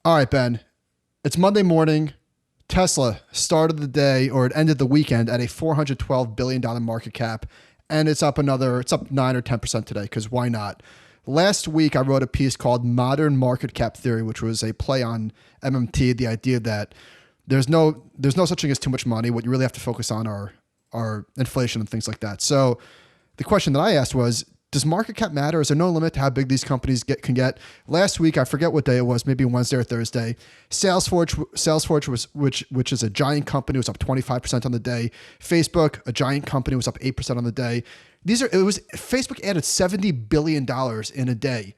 All right, Ben. It's Monday morning. Tesla started the day, or it ended the weekend at a $412 billion market cap, and it's up 9 or 10% today, because why not? Last week, I wrote a piece called Modern Market Cap Theory, which was a play on MMT, the idea that there's no such thing as too much money. What you really have to focus on are inflation and things like that. So the question that I asked was, does market cap matter? Is there no limit to how big these companies can get? Last week, I forget what day it was, maybe Wednesday or Thursday. Salesforce was which is a giant company, was up 25% on the day. Facebook, a giant company, was up 8% on the day. Facebook added $70 billion in a day.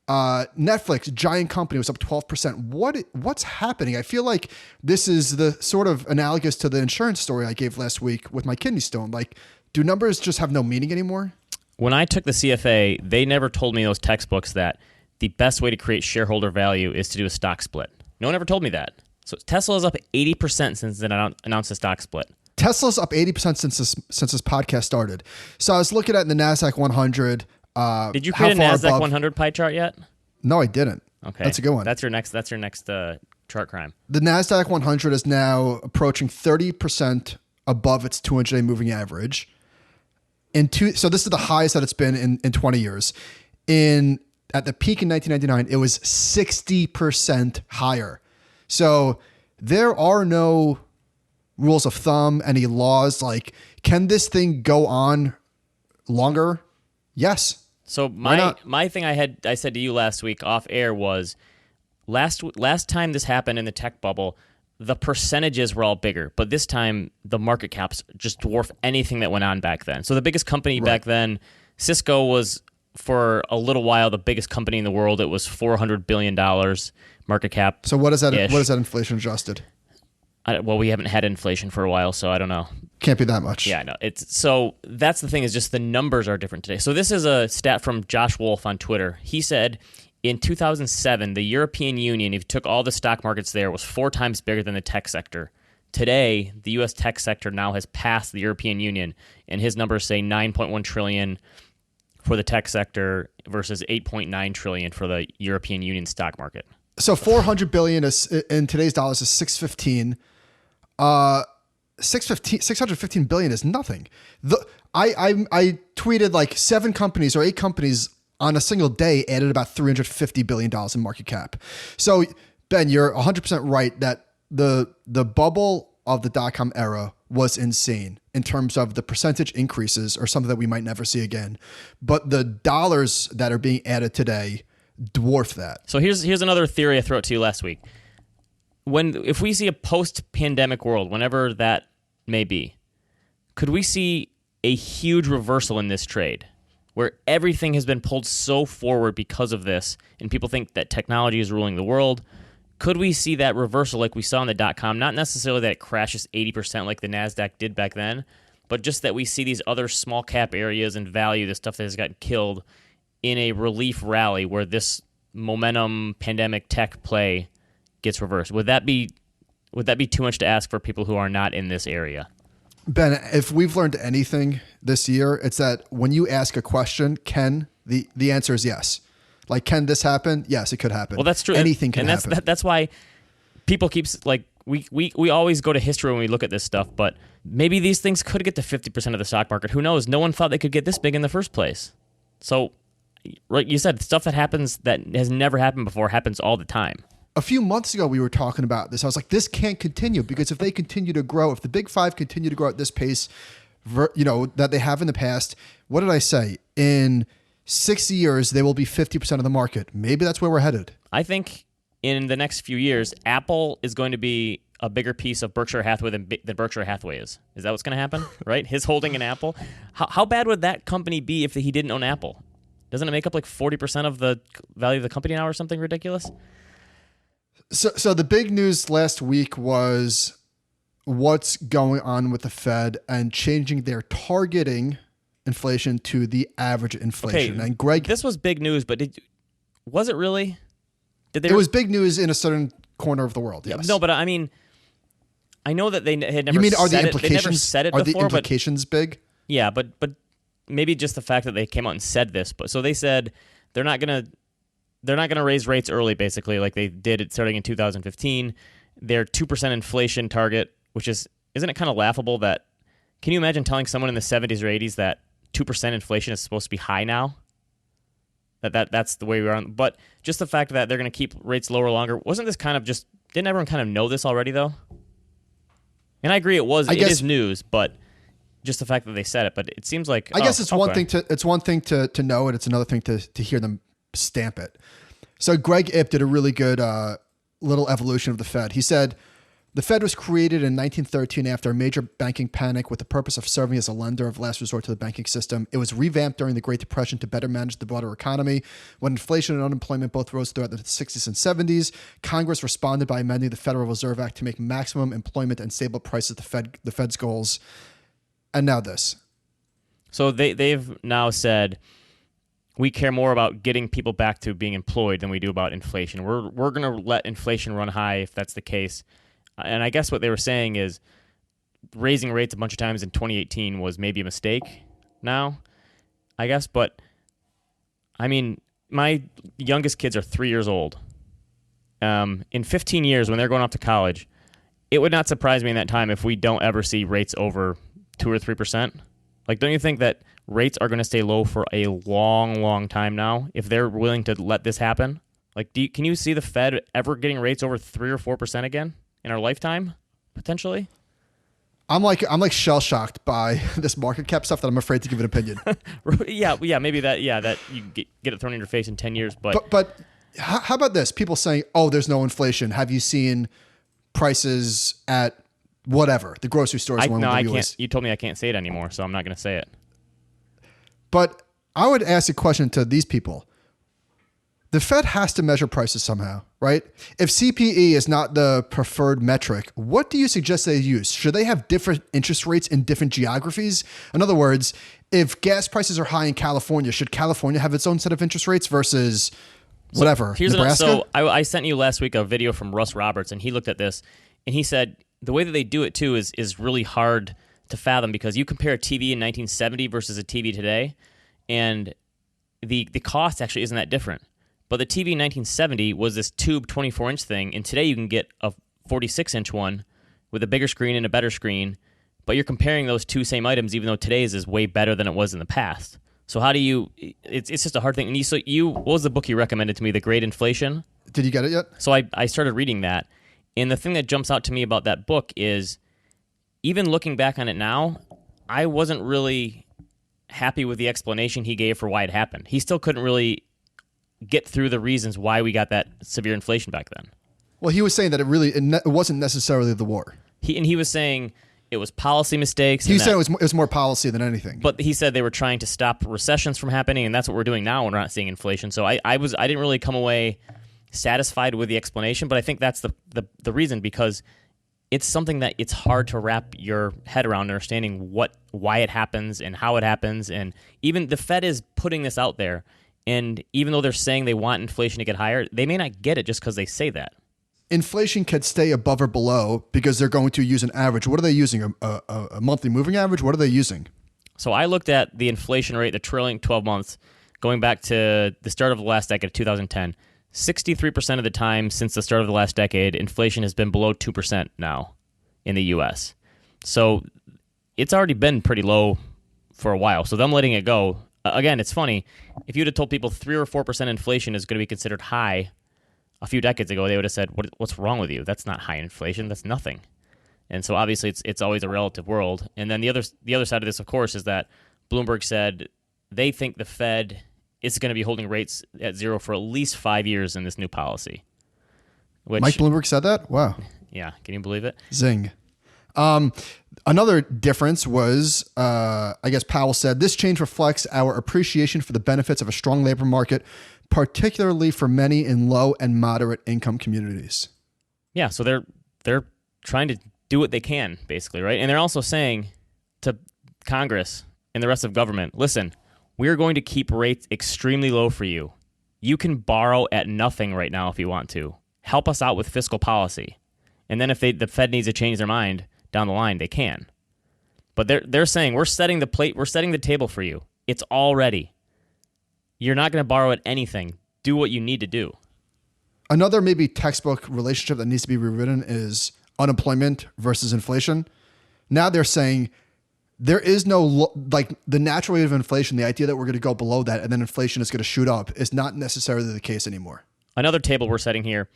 Netflix, giant company, was up 12%. What's happening? I feel like this is the sort of analogous to the insurance story I gave last week with my kidney stone. Like, do numbers just have no meaning anymore? When I took the CFA, they never told me in those textbooks that the best way to create shareholder value is to do a stock split. No one ever told me that. So Tesla is up 80% since it announced a stock split. Tesla's up 80% since this podcast started. So I was looking at the NASDAQ 100. Did you create a NASDAQ 100 pie chart yet? No, I didn't. Okay. That's a good one. That's your next chart crime. The NASDAQ 100 is now approaching 30% above its 200-day moving average. So this is the highest that it's been in 20 years. At the peak in 1999, it was 60% higher. So there are no rules of thumb, any laws. Like, can this thing go on longer? Yes. So my thing I said to you last week off air was last time this happened in the tech bubble, the percentages were all bigger, but this time the market caps just dwarf anything that went on back then. So the biggest company back then, Cisco, was for a little while the biggest company in the world. It was $400 billion market cap. So what is that? What is that inflation adjusted? Well, we haven't had inflation for a while, so I don't know. Can't be that much. Yeah, no. So that's the thing, is just the numbers are different today. So this is a stat from Josh Wolf on Twitter. He said, in 2007, the European Union, if you took all the stock markets there, was 4 times bigger than the tech sector. Today, the U.S. tech sector now has passed the European Union, and his numbers say $9.1 trillion for the tech sector versus $8.9 trillion for the European Union stock market. So $400 billion is, in today's dollars, is $615. $615 billion is nothing. I tweeted like 7 companies or 8 companies on a single day added about $350 billion in market cap. So, Ben, you're 100% right that the bubble of the dot-com era was insane in terms of the percentage increases, or something that we might never see again. But the dollars that are being added today dwarf that. So here's another theory I threw out to you last week. If we see a post-pandemic world, whenever that may be, could we see a huge reversal in this trade, where everything has been pulled so forward because of this, and people think that technology is ruling the world? Could we see that reversal like we saw in the dot-com? Not necessarily that it crashes 80% like the NASDAQ did back then, but just that we see these other small cap areas and value, the stuff that has gotten killed, in a relief rally where this momentum pandemic tech play gets reversed. Would that be too much to ask for people who are not in this area? Ben, if we've learned anything this year, it's that when you ask a question, the answer is yes. Like, can this happen? Yes, it could happen. Well, that's true. Anything can happen. That's why people keep, like, we always go to history when we look at this stuff, but maybe these things could get to 50% of the stock market. Who knows? No one thought they could get this big in the first place. So, right, you said stuff that happens that has never happened before happens all the time. A few months ago, we were talking about this. I was like, this can't continue, because if they continue to grow, if the big 5 continue to grow at this pace, that they have in the past, what did I say? In 6 years, they will be 50% of the market. Maybe that's where we're headed. I think in the next few years, Apple is going to be a bigger piece of Berkshire Hathaway than Berkshire Hathaway is. Is that what's going to happen? Right? His holding an Apple. How bad would that company be if he didn't own Apple? Doesn't it make up like 40% of the value of the company now, or something ridiculous? So the big news last week was what's going on with the Fed and changing their targeting inflation to the average inflation. Okay, and Greg, this was big news, but was it really? It was big news in a certain corner of the world. Yes. No, but I mean, I know that they had never. You mean, are the said implications? They never said it are before, the implications big? Yeah, but maybe just the fact that they came out and said this. But so they said they're not going to they're not going to raise rates early, basically, like they did it starting in 2015. Their 2% inflation target, which isn't it kind of laughable that, can you imagine telling someone in the 70s or 80s that 2% inflation is supposed to be high now? That's the way we are. But just the fact that they're going to keep rates lower longer, wasn't this kind of just, didn't everyone kind of know this already, though? And I agree it is news, but just the fact that they said it. But it seems like, I guess it's one thing to know it. It's another thing to hear them stamp it. So Greg Ip did a really good little evolution of the Fed. He said, the Fed was created in 1913 after a major banking panic with the purpose of serving as a lender of last resort to the banking system. It was revamped during the Great Depression to better manage the broader economy. When inflation and unemployment both rose throughout the 60s and 70s, Congress responded by amending the Federal Reserve Act to make maximum employment and stable prices the Fed's goals. And now this. So they've now said, we care more about getting people back to being employed than we do about inflation. We're going to let inflation run high if that's the case. And I guess what they were saying is raising rates a bunch of times in 2018 was maybe a mistake now, I guess. But, I mean, my youngest kids are 3 years old. In 15 years, when they're going off to college, it would not surprise me in that time if we don't ever see rates over 2 or 3%. Like, don't you think that rates are going to stay low for a long, long time now if they're willing to let this happen? Like, can you see the Fed ever getting rates over 3 or 4% again in our lifetime, potentially? I'm like shell shocked by this market cap stuff that I'm afraid to give an opinion. yeah, maybe that you get it thrown in your face in 10 years, but how about this? People saying, "Oh, there's no inflation. Have you seen prices at whatever the grocery stores?" I can't. You told me I can't say it anymore, so I'm not going to say it. But I would ask a question to these people. The Fed has to measure prices somehow, right? If CPE is not the preferred metric, what do you suggest they use? Should they have different interest rates in different geographies? In other words, if gas prices are high in California, should California have its own set of interest rates versus whatever, Nebraska? I sent you last week a video from Russ Roberts, and he looked at this, and he said the way that they do it, too, is really hard to fathom because you compare a TV in 1970 versus a TV today, and the cost actually isn't that different. But the TV in 1970 was this tube 24-inch thing, and today you can get a 46-inch one with a bigger screen and a better screen, but you're comparing those two same items, even though today's is way better than it was in the past. So how do you... It's just a hard thing. And what was the book you recommended to me, The Great Inflation? Did you get it yet? So I started reading that, and the thing that jumps out to me about that book is, even looking back on it now, I wasn't really happy with the explanation he gave for why it happened. He still couldn't really get through the reasons why we got that severe inflation back then. Well, he was saying that it wasn't necessarily the war. He was saying it was policy mistakes. He said it was more policy than anything. But he said they were trying to stop recessions from happening, and that's what we're doing now when we're not seeing inflation. So I didn't really come away satisfied with the explanation, but I think that's the reason, because it's something that it's hard to wrap your head around understanding why it happens and how it happens. And even the Fed is putting this out there. And even though they're saying they want inflation to get higher, they may not get it just because they say that. Inflation can stay above or below because they're going to use an average. What are they using? A monthly moving average? What are they using? So I looked at the inflation rate, the trailing 12 months, going back to the start of the last decade, 2010. 63% of the time since the start of the last decade, inflation has been below 2% now in the U.S. So it's already been pretty low for a while. So them letting it go... Again, it's funny. If you'd have told people 3 or 4% inflation is going to be considered high a few decades ago, they would have said, "What's wrong with you? That's not high inflation. That's nothing." And so obviously it's always a relative world. And then the other side of this, of course, is that Bloomberg said they think the Fed is going to be holding rates at zero for at least 5 years in this new policy. Mike Bloomberg said that? Wow. Yeah. Can you believe it? Zing. Another difference was, I guess Powell said, this change reflects our appreciation for the benefits of a strong labor market, particularly for many in low and moderate income communities. Yeah, so they're trying to do what they can, basically, right? And they're also saying to Congress and the rest of government, listen, we're going to keep rates extremely low for you. You can borrow at nothing right now if you want to. Help us out with fiscal policy. And then if the Fed needs to change their mind down the line, they can. But they're saying we're setting the table for you. It's all ready. You're not going to borrow at anything. do what you need to do. Another maybe textbook relationship that needs to be rewritten is unemployment versus inflation. Now they're saying there is no, like the natural rate of inflation, the idea that we're going to go below that and then inflation is going to shoot up is not necessarily the case anymore. Another table we're setting here.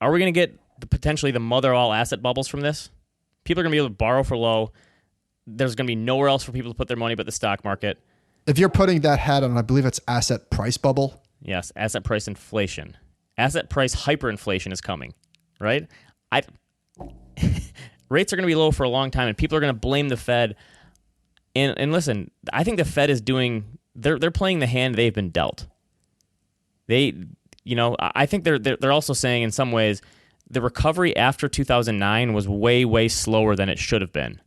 Are we going to get potentially the mother of all asset bubbles from this? People are going to be able to borrow for low. There's going to be nowhere else for people to put their money but the stock market. If you're putting that hat on, I believe it's asset price bubble. Yes, asset price inflation. Asset price hyperinflation is coming, right? Rates are going to be low for a long time, and people are going to blame the Fed. And listen, I think the Fed is they're playing the hand they've been dealt. I think they're also saying in some ways the recovery after 2009 was way, way slower than it should have been.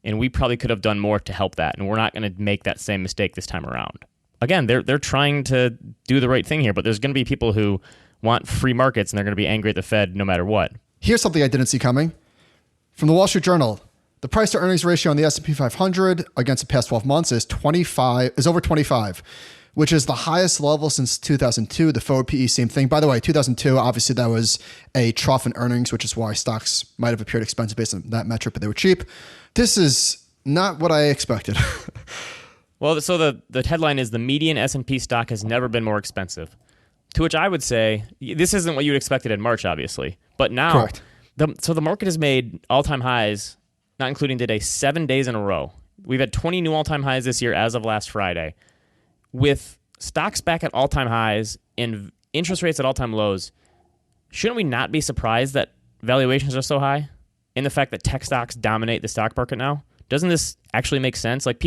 And we probably could have done more to help that, and we're not going to make that same mistake this time around. Again, they're trying to do the right thing here, but there's going to be people who want free markets, and they're going to be angry at the Fed no matter what. Here's something I didn't see coming. From the Wall Street Journal, the price to earnings ratio on the S&P 500 against the past 12 months is over 25, which is the highest level since 2002. The forward PE, same thing. By the way, 2002, obviously that was a trough in earnings, which is why stocks might have appeared expensive based on that metric, but they were cheap. This is not what I expected. Well, so the headline is the median S&P stock has never been more expensive. To which I would say, this isn't what you expected in March, obviously. But now, correct. So the market has made all-time highs, not including today, 7 days in a row. We've had 20 new all-time highs this year as of last Friday. With stocks back at all-time highs and interest rates at all-time lows, shouldn't we not be surprised that valuations are so high? And the fact that tech stocks dominate the stock market now? Doesn't this actually make sense? Like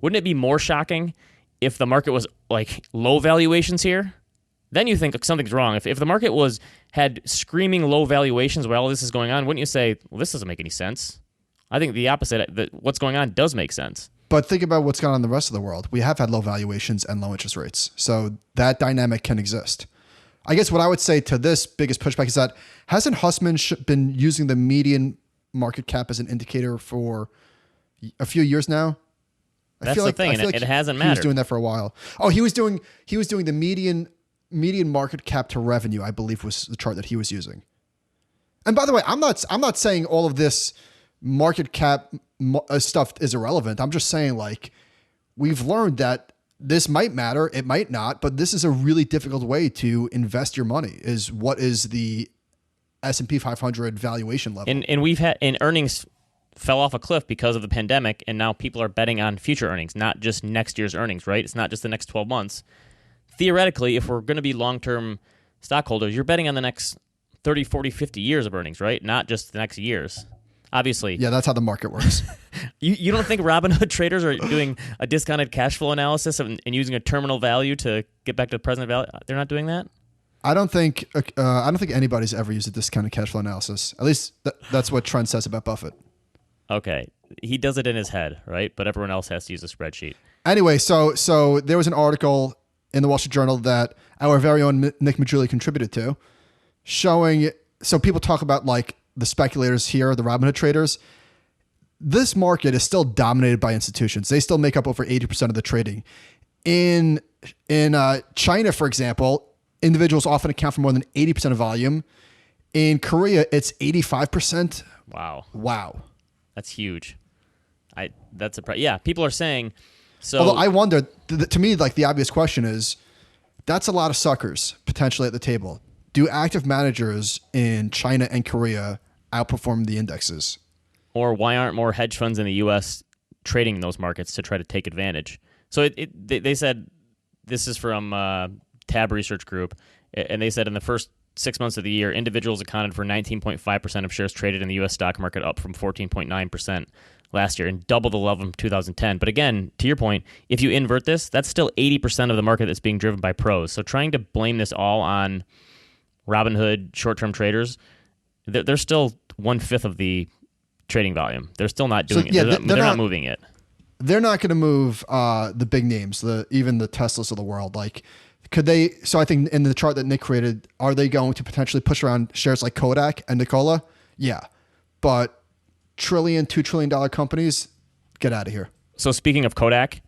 wouldn't it be more shocking if the market was like low valuations here? Then you think something's wrong. If the market had screaming low valuations while all this is going on, wouldn't you say, well, this doesn't make any sense? I think the opposite, that what's going on does make sense. But think about what's gone on in the rest of the world. We have had low valuations and low interest rates. So that dynamic can exist. I guess what I would say to this biggest pushback is that hasn't Hussman been using the median market cap as an indicator for a few years now? That's the thing, and it hasn't mattered. He was doing that for a while. Oh, he was doing the median market cap to revenue, I believe, was the chart that he was using. And by the way, I'm not saying all of this market cap stuff is irrelevant. I'm just saying, like, we've learned that this might matter, it might not, but this is a really difficult way to invest your money. Is what is the S&P 500 valuation level? And we've had earnings fell off a cliff because of the pandemic, and now people are betting on future earnings, not just next year's earnings, right? It's not just the next 12 months. Theoretically, if we're going to be long-term stockholders, you're betting on the next 30, 40, 50 years of earnings, right? Not just the next years. Obviously. Yeah, that's how the market works. You don't think Robinhood traders are doing a discounted cash flow analysis and using a terminal value to get back to the present value? They're not doing that? I don't think anybody's ever used a discounted cash flow analysis. At least that's what Trent says about Buffett. Okay. He does it in his head, right? But everyone else has to use a spreadsheet. Anyway, so there was an article in the Wall Street Journal that our very own Nick Majuli contributed to, showing, so people talk about like the speculators here, the Robinhood traders. This market is still dominated by institutions. They still make up over 80% of the trading. In China, for example, individuals often account for more than 80% of volume. In Korea, it's 85%. Wow. That's huge. That's a yeah. People are saying. So, although I wonder, to me, like the obvious question is, that's a lot of suckers potentially at the table. Do active managers in China and Korea outperform the indexes? Or why aren't more hedge funds in the U.S. trading in those markets to try to take advantage? So they said, this is from Tab Research Group, and they said in the first 6 months of the year, individuals accounted for 19.5% of shares traded in the U.S. stock market, up from 14.9% last year, and double the level from 2010. But again, to your point, if you invert this, that's still 80% of the market that's being driven by pros. So trying to blame this all on Robinhood short-term traders, they're still 1/5 of the trading volume. They're still not doing it. Yeah, they're not moving it. They're not going to move the big names, even the Teslas of the world. Like, could they? So I think in the chart that Nick created, are they going to potentially push around shares like Kodak and Nikola? Yeah, but $2 trillion companies, get out of here. So speaking of Kodak,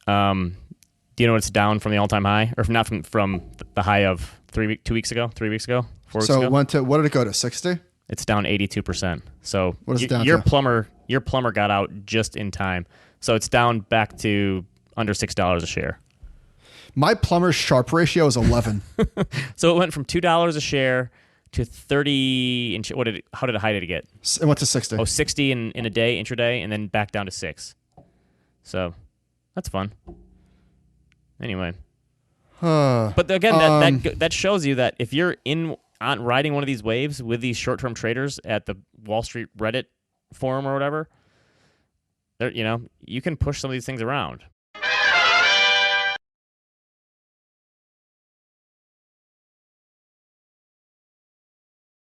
do Do you know it's down from the all-time high, or not from the high of 3 weeks ago, 4 weeks ago? So it went to, what did it go to, 60? It's down 82%. So what is it down your to? plumber got out just in time. So it's down back to under $6 a share. My plumber's Sharp ratio is 11. So it went from $2 a share to 30. How did it hide it get? It went to 60. Oh, 60 in a day, intraday, and then back down to 6. So that's fun. Anyway. But again, that shows you that if you're riding one of these waves with these short-term traders at the Wall Street Reddit forum or whatever, you can push some of these things around.